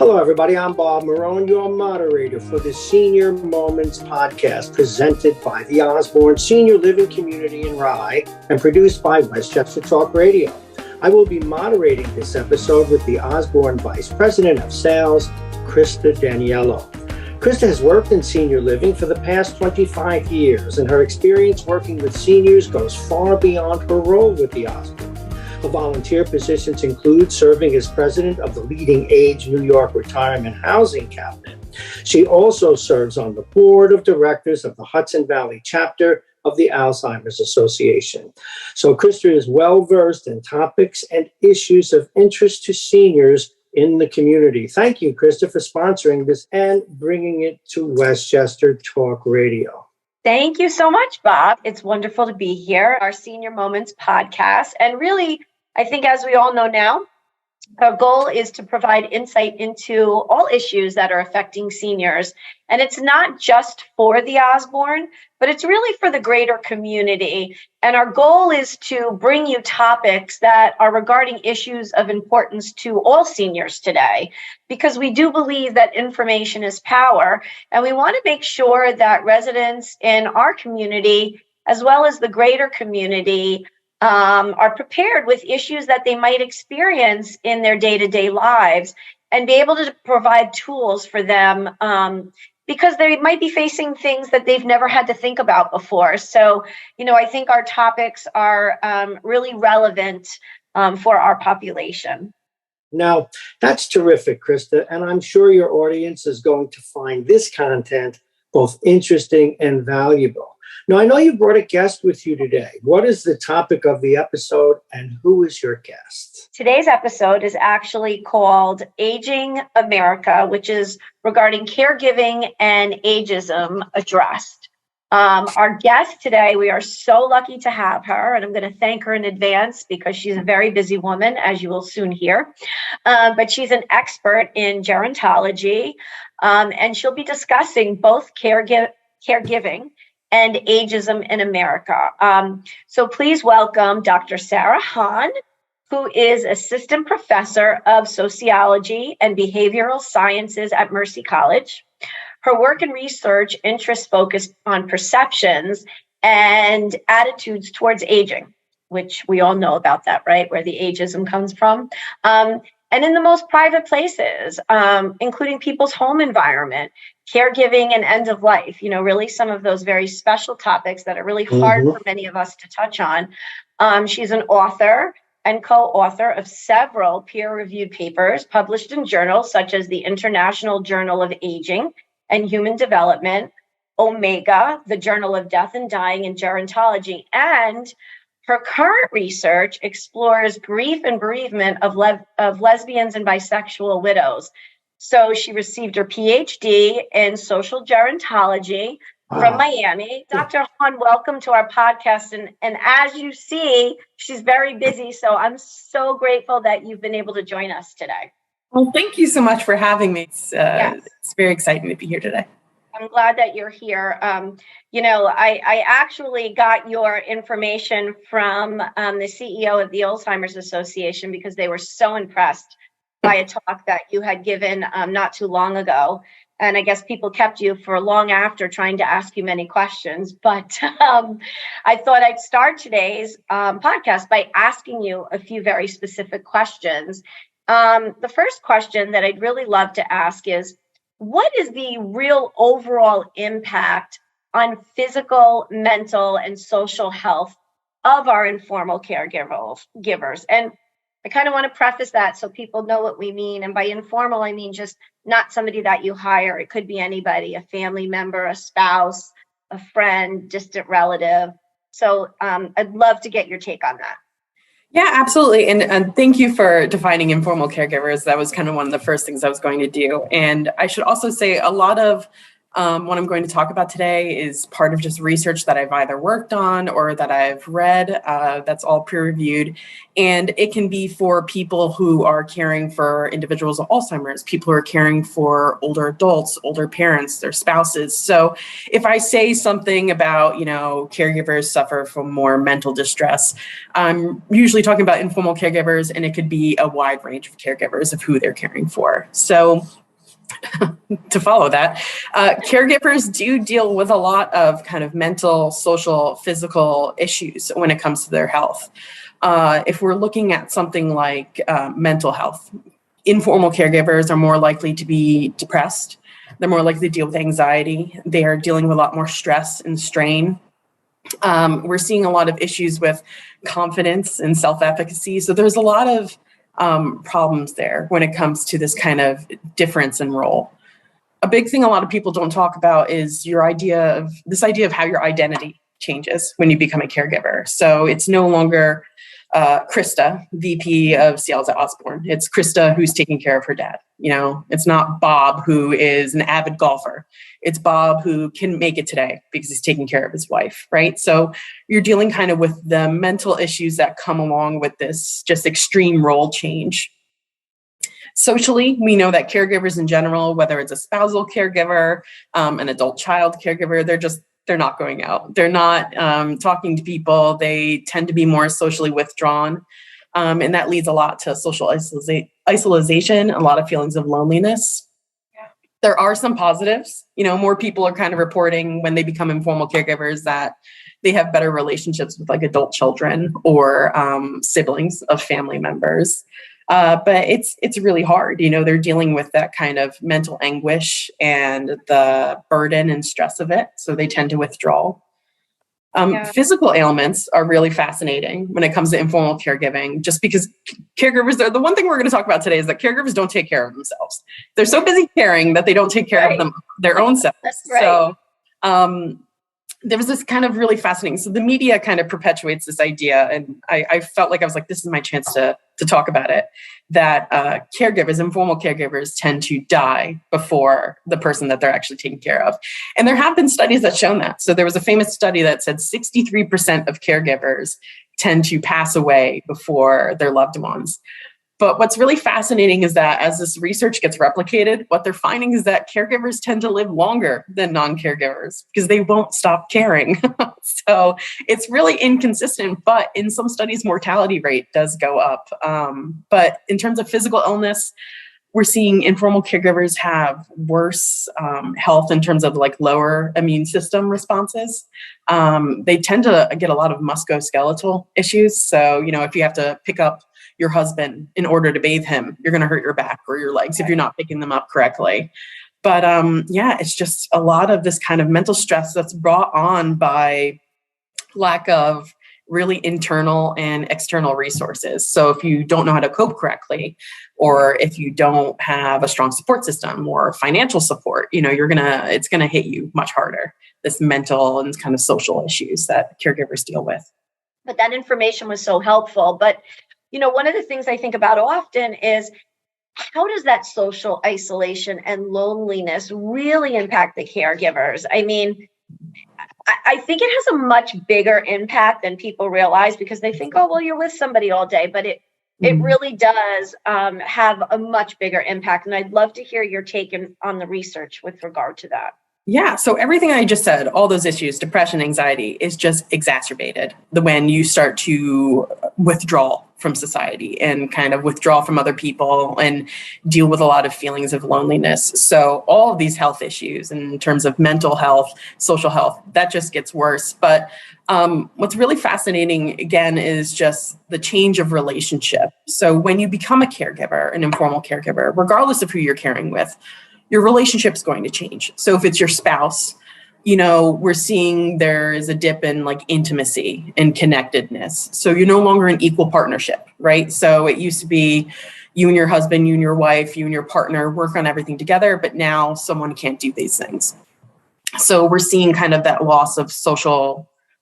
Hello, everybody. I'm Bob Marone, your moderator for the Senior Moments podcast presented by the Osborn Senior Living Community in Rye and produced by Westchester Talk Radio. I will be moderating this episode with the Osborn Vice President of Sales, Krista Daniello. Krista has worked in senior living for the past 25 years, and her experience working with seniors goes far beyond her role with the Osborn. Her volunteer positions include serving as president of the Leading Age New York Retirement Housing Cabinet. She also serves on the board of directors of the Hudson Valley chapter of the Alzheimer's Association. So Krista is well-versed in topics and issues of interest to seniors in the community. Thank you, Krista, for sponsoring this and bringing it to Westchester Talk Radio. Thank you so much, Bob. It's wonderful to be here, our Senior Moments podcast. And really, I think as we all know now, our goal is to provide insight into all issues that are affecting seniors. And it's not just for the Osborn, but it's really for the greater community. And our goal is to bring you topics that are regarding issues of importance to all seniors today, because we do believe that information is power. And we want to make sure that residents in our community, as well as the greater community, are prepared with issues that they might experience in their day-to-day lives and be able to provide tools for them because they might be facing things that they've never had to think about before. So, I think our topics are really relevant for our population. Now, that's terrific, Krista, and I'm sure your audience is going to find this content both interesting and valuable. Now, I know you brought a guest with you today. What is the topic of the episode and who is your guest? Today's episode is actually called Aging America, which is regarding caregiving and ageism addressed. Our guest today, we are so lucky to have her, and I'm going to thank her in advance because she's a very busy woman, as you will soon hear. But she's an expert in gerontology, and she'll be discussing both caregiving and ageism in America. So please welcome Dr. Sarah Hahn, who is Assistant Professor of Sociology and Behavioral Sciences at Mercy College. Her work and research interests focus on perceptions and attitudes towards aging, which we all know about that, right? Where the ageism comes from. And in the most private places, including people's home environment, caregiving and end of life, really some of those very special topics that are really hard for many of us to touch on. She's an author and co-author of several peer-reviewed papers published in journals such as the International Journal of Aging and Human Development, Omega, the Journal of Death and Dying in Gerontology, and her current research explores grief and bereavement of lesbians and bisexual widows. So she received her PhD in social gerontology from Miami. Dr. Hahn, welcome to our podcast. And as you see, she's very busy. So I'm so grateful that you've been able to join us today. Well, thank you so much for having me. It's very exciting to be here today. I'm glad that you're here. I actually got your information from the CEO of the Alzheimer's Association because they were so impressed by a talk that you had given not too long ago. And I guess people kept you for long after trying to ask you many questions. But I thought I'd start today's podcast by asking you a few very specific questions. The first question that I'd really love to ask is, what is the real overall impact on physical, mental, and social health of our informal caregivers? And I kind of want to preface that so people know what we mean. And by informal, I mean just not somebody that you hire. It could be anybody, a family member, a spouse, a friend, distant relative. So I'd love to get your take on that. Yeah, absolutely. And thank you for defining informal caregivers. That was kind of one of the first things I was going to do. And I should also say a lot of What I'm going to talk about today is part of just research that I've either worked on or that I've read. That's all peer-reviewed. And it can be for people who are caring for individuals with Alzheimer's, people who are caring for older adults, older parents, their spouses. So if I say something about, caregivers suffer from more mental distress, I'm usually talking about informal caregivers, and it could be a wide range of caregivers of who they're caring for. So to follow that, caregivers do deal with a lot of kind of mental, social, physical issues when it comes to their health. If we're looking at something like mental health, informal caregivers are more likely to be depressed. They're more likely to deal with anxiety. They are dealing with a lot more stress and strain. We're seeing a lot of issues with confidence and self-efficacy. So there's a lot of problems there when it comes to this kind of difference in role. A big thing a lot of people don't talk about is your idea of how your identity changes when you become a caregiver. So it's no longer Krista, VP of sales at Osborn. It's Krista who's taking care of her dad. It's not Bob who is an avid golfer. It's Bob who can make it today because he's taking care of his wife, right? So you're dealing kind of with the mental issues that come along with this just extreme role change. Socially, we know that caregivers in general, whether it's a spousal caregiver, an adult child caregiver, they're not going out. They're not talking to people. They tend to be more socially withdrawn. And that leads a lot to social isolation, a lot of feelings of loneliness. Yeah. There are some positives. More people are kind of reporting when they become informal caregivers that they have better relationships with like adult children or siblings of family members. But it's really hard. They're dealing with that kind of mental anguish and the burden and stress of it. So they tend to withdraw. Physical ailments are really fascinating when it comes to informal caregiving, just because caregivers, the one thing we're going to talk about today is that caregivers don't take care of themselves. They're so busy caring that they don't take care of their own selves. That's right. So there was this kind of really fascinating. So the media kind of perpetuates this idea, and I felt like I was like, this is my chance to talk about it, that informal caregivers tend to die before the person that they're actually taking care of. And there have been studies that shown that. So there was a famous study that said 63% of caregivers tend to pass away before their loved ones. But what's really fascinating is that as this research gets replicated, what they're finding is that caregivers tend to live longer than non-caregivers because they won't stop caring. So it's really inconsistent, but in some studies, mortality rate does go up. But in terms of physical illness, we're seeing informal caregivers have worse health in terms of like lower immune system responses. They tend to get a lot of musculoskeletal issues. So, if you have to pick up your husband in order to bathe him, you're going to hurt your back or your legs if you're not picking them up correctly. But it's just a lot of this kind of mental stress that's brought on by lack of really internal and external resources. So if you don't know how to cope correctly, or if you don't have a strong support system or financial support, it's going to hit you much harder, this mental and kind of social issues that caregivers deal with. But that information was so helpful. But one of the things I think about often is how does that social isolation and loneliness really impact the caregivers? I mean, I think it has a much bigger impact than people realize because they think, oh, well, you're with somebody all day, but it really does have a much bigger impact. And I'd love to hear your take on the research with regard to that. Yeah. So everything I just said, all those issues, depression, anxiety, is just exacerbated when you start to withdraw from society and kind of withdraw from other people and deal with a lot of feelings of loneliness. So all of these health issues in terms of mental health, social health, that just gets worse. But what's really fascinating, again, is just the change of relationship. So when you become a caregiver, an informal caregiver, regardless of who you're caring with, your relationship's going to change. So if it's your spouse, we're seeing there is a dip in like intimacy and connectedness. So you're no longer an equal partnership, right? So it used to be you and your husband, you and your wife, you and your partner work on everything together, but now someone can't do these things. So we're seeing kind of that loss of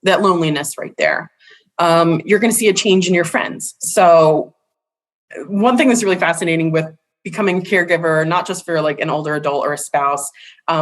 that loneliness right there. You're going to see a change in your friends. So one thing that's really fascinating with becoming a caregiver, not just for like an older adult or a spouse.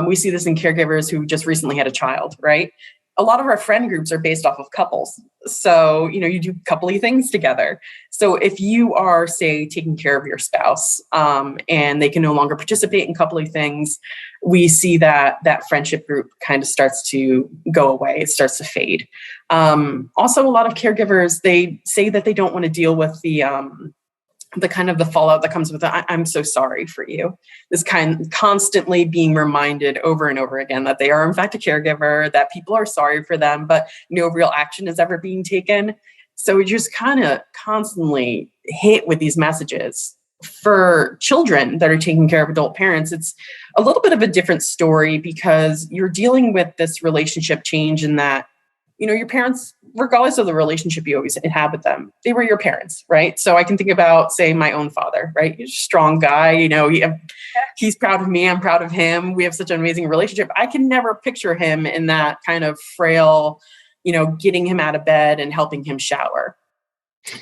We see this in caregivers who just recently had a child, right? A lot of our friend groups are based off of couples. So, you do coupley things together. So if you are, say, taking care of your spouse and they can no longer participate in coupley things, we see that friendship group kind of starts to go away. It starts to fade. Also, a lot of caregivers, they say that they don't want to deal with the kind of the fallout that comes with it. I'm so sorry for you. This constantly being reminded over and over again that they are in fact a caregiver, that people are sorry for them, but no real action is ever being taken. So we just kind of constantly hit with these messages. For children that are taking care of adult parents, it's a little bit of a different story because you're dealing with this relationship change in that, your parents, regardless of the relationship you always had with them, they were your parents, right? So I can think about, say, my own father, right? He's a strong guy, he's proud of me, I'm proud of him. We have such an amazing relationship. I can never picture him in that kind of frail, getting him out of bed and helping him shower.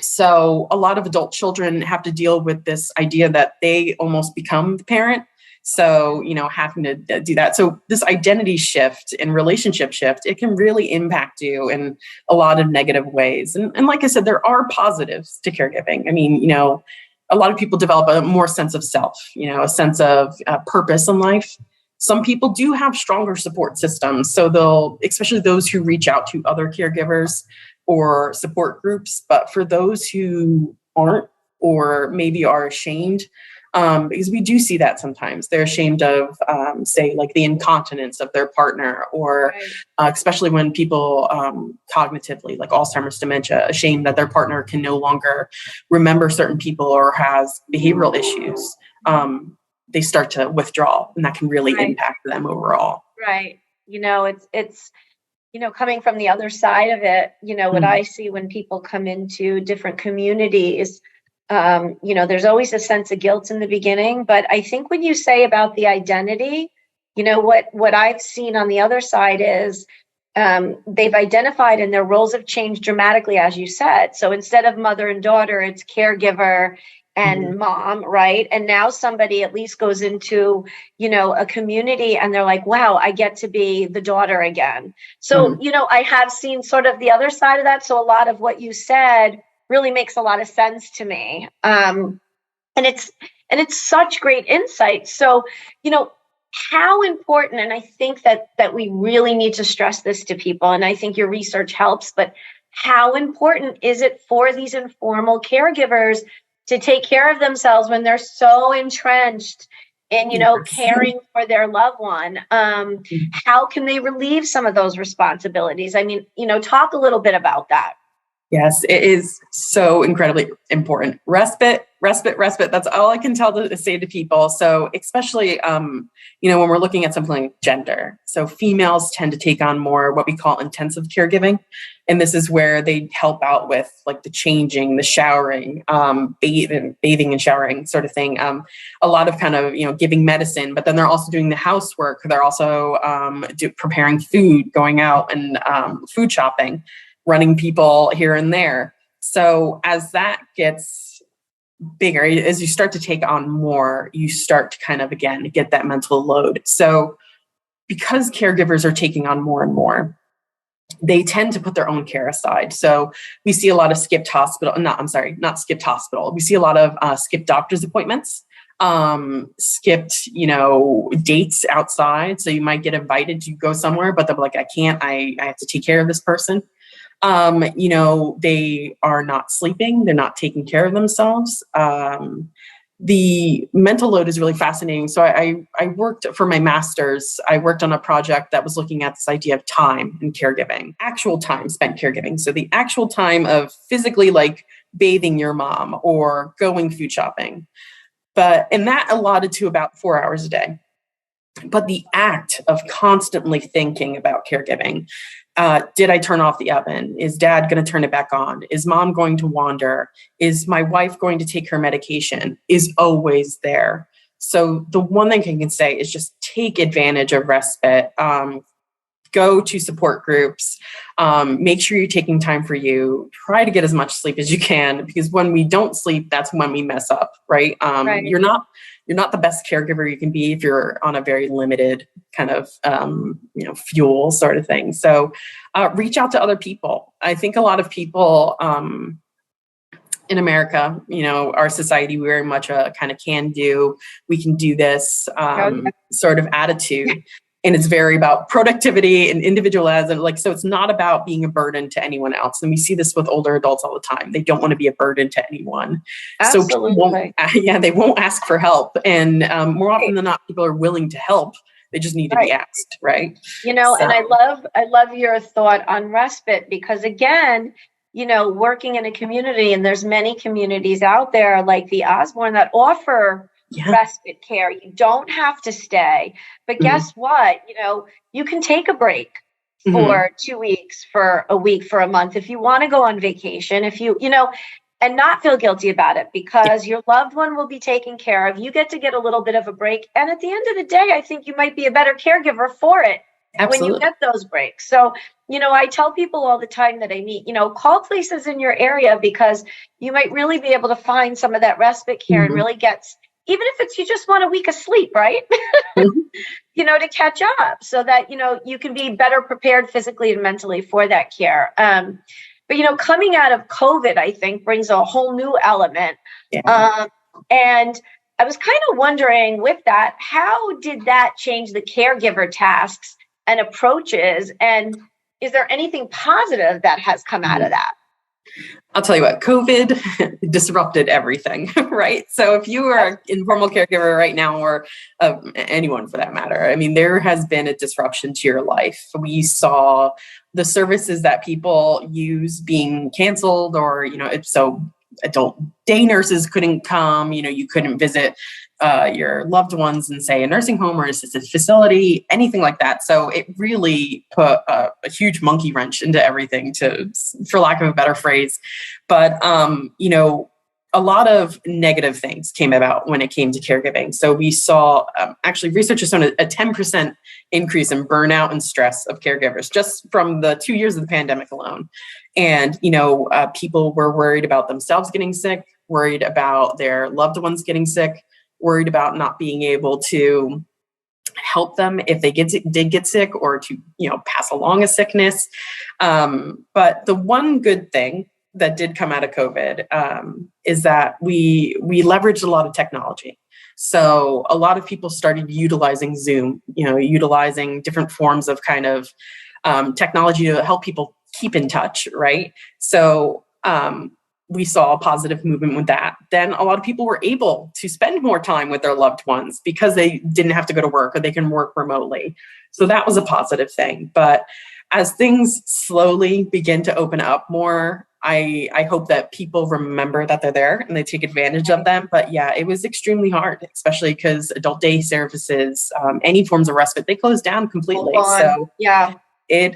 So a lot of adult children have to deal with this idea that they almost become the parent. So, having to do that. So this identity shift and relationship shift, it can really impact you in a lot of negative ways. And like I said, there are positives to caregiving. I mean, a lot of people develop a more sense of self, a sense of purpose in life. Some people do have stronger support systems. So especially those who reach out to other caregivers or support groups. But for those who aren't, or maybe are ashamed, because we do see that sometimes they're ashamed of, say, like the incontinence of their partner, or especially when people cognitively, like Alzheimer's, dementia, ashamed that their partner can no longer remember certain people or has behavioral issues. They start to withdraw, and that can really impact them overall. Right. It's coming from the other side of it, what I see when people come into different communities, there's always a sense of guilt in the beginning, but I think when you say about the identity, what I've seen on the other side is they've identified and their roles have changed dramatically, as you said. So instead of mother and daughter, it's caregiver and mom, right? And now somebody at least goes into, a community and they're like, wow, I get to be the daughter again. So, I have seen sort of the other side of that. So a lot of what you said really makes a lot of sense to me. And it's such great insight. So, how important, and I think that we really need to stress this to people, and I think your research helps, but how important is it for these informal caregivers to take care of themselves when they're so entrenched in, caring for their loved one? How can they relieve some of those responsibilities? I mean, talk a little bit about that. Yes, it is so incredibly important. Respite. That's all I can say to people. So especially, when we're looking at something like gender. So females tend to take on more what we call intensive caregiving. And this is where they help out with like the changing, the showering, bathing and showering sort of thing. A lot of kind of, giving medicine, but then they're also doing the housework. They're also preparing food, going out and food shopping, running people here and there. So as that gets bigger, as you start to take on more, you start to kind of, again, get that mental load. So because caregivers are taking on more and more, they tend to put their own care aside. So we see a lot of skipped hospital, not skipped hospital. We see a lot of skipped doctor's appointments, skipped, dates outside. So you might get invited to go somewhere, but they're like, I can't, I have to take care of this person. They are not sleeping. They're not taking care of themselves. The mental load is really fascinating. So I worked for my master's. I worked on a project that was looking at this idea of time and caregiving, actual time spent caregiving. So the actual time of physically like bathing your mom or going food shopping. And that allotted to about 4 hours a day. But the act of constantly thinking about caregiving, did I turn off the oven? Is dad going to turn it back on? Is mom going to wander? Is my wife going to take her medication? Is always there. So the one thing I can say is just take advantage of respite. go to support groups, make sure you're taking time for you, try to get as much sleep as you can, because when we don't sleep, that's when we mess up, right? Right. You're not the best caregiver you can be if you're on a very limited kind of, fuel sort of thing. So reach out to other people. I think a lot of people in America, our society, we're very much a kind of can do, we can do this sort of attitude. And it's very about productivity and individualism. So it's not about being a burden to anyone else. And we see this with older adults all the time. They don't want to be a burden to anyone. Absolutely. So they won't ask for help. And more often than not, people are willing to help. They just need to be asked, right? And I love your thought on respite, because again, working in a community, and there's many communities out there like the Osborn that offer respite care. You don't have to stay, but guess what? You can take a break for 2 weeks, for a week, for a month, if you want to go on vacation, if and not feel guilty about it, because your loved one will be taken care of. You get a little bit of a break. And at the end of the day, I think you might be a better caregiver for it. Absolutely. When you get those breaks. So, I tell people all the time that I meet, call places in your area, because you might really be able to find some of that respite care and really get, even if it's you just want a week of sleep, right? To catch up, so that, you can be better prepared physically and mentally for that care. But, coming out of COVID, I think brings a whole new element. Yeah. And I was kind of wondering with that, how did that change the caregiver tasks and approaches? And is there anything positive that has come out of that? I'll tell you what, COVID disrupted everything, right? So if you are an informal caregiver right now, or anyone for that matter, I mean, there has been a disruption to your life. We saw the services that people use being canceled, or, so adult day nurses couldn't come, you couldn't visit your loved ones in, say, a nursing home or assisted facility, anything like that. So it really put a huge monkey wrench into everything, for lack of a better phrase. But, a lot of negative things came about when it came to caregiving. So we saw, actually, research has shown a 10% increase in burnout and stress of caregivers just from the 2 years of the pandemic alone. And, people were worried about themselves getting sick, worried about their loved ones getting sick, worried about not being able to help them if they did get sick, or to, pass along a sickness. But the one good thing that did come out of COVID is that we leveraged a lot of technology. So a lot of people started utilizing Zoom, utilizing different forms of kind of technology to help people keep in touch, right? So we saw a positive movement with that. Then a lot of people were able to spend more time with their loved ones because they didn't have to go to work, or they can work remotely. So that was a positive thing. But as things slowly begin to open up more, I hope that people remember that they're there and they take advantage of them. But yeah, it was extremely hard, especially because adult day services, any forms of respite, they closed down completely. So yeah, it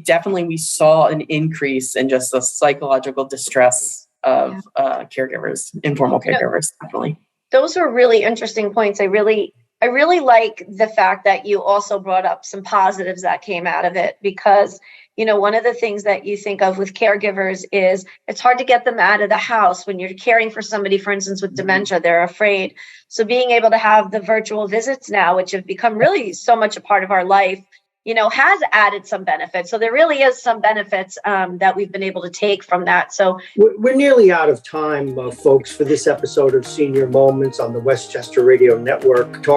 definitely, we saw an increase in just the psychological distress of caregivers, informal caregivers, definitely. Those are really interesting points. I really like the fact that you also brought up some positives that came out of it, because one of the things that you think of with caregivers is it's hard to get them out of the house when you're caring for somebody, for instance, with dementia. They're afraid. So being able to have the virtual visits now, which have become really so much a part of our life, has added some benefits. So there really is some benefits that we've been able to take from that. So we're nearly out of time, folks, for this episode of Senior Moments on the Westchester Radio Network.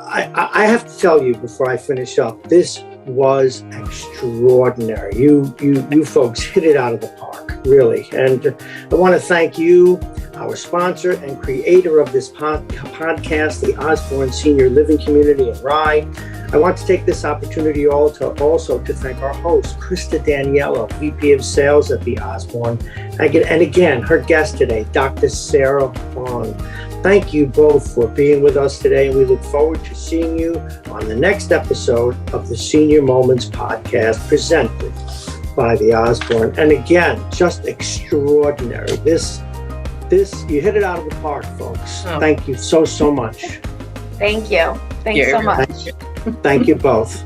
I have to tell you before I finish up, this was extraordinary. You folks hit it out of the park, really. And I want to thank you, our sponsor and creator of this podcast, the Osborn Senior Living Community in Rye. I want to take this opportunity also to thank our host, Krista Daniello, VP of Sales at the Osborn. And again, her guest today, Dr. Sarah Long. Thank you both for being with us today, and we look forward to seeing you on the next episode of the Senior Moments podcast presented by the Osborn. And again, just extraordinary. This you hit it out of the park, folks. Oh. Thank you so much. Thank you. Thanks so much. Thank you both.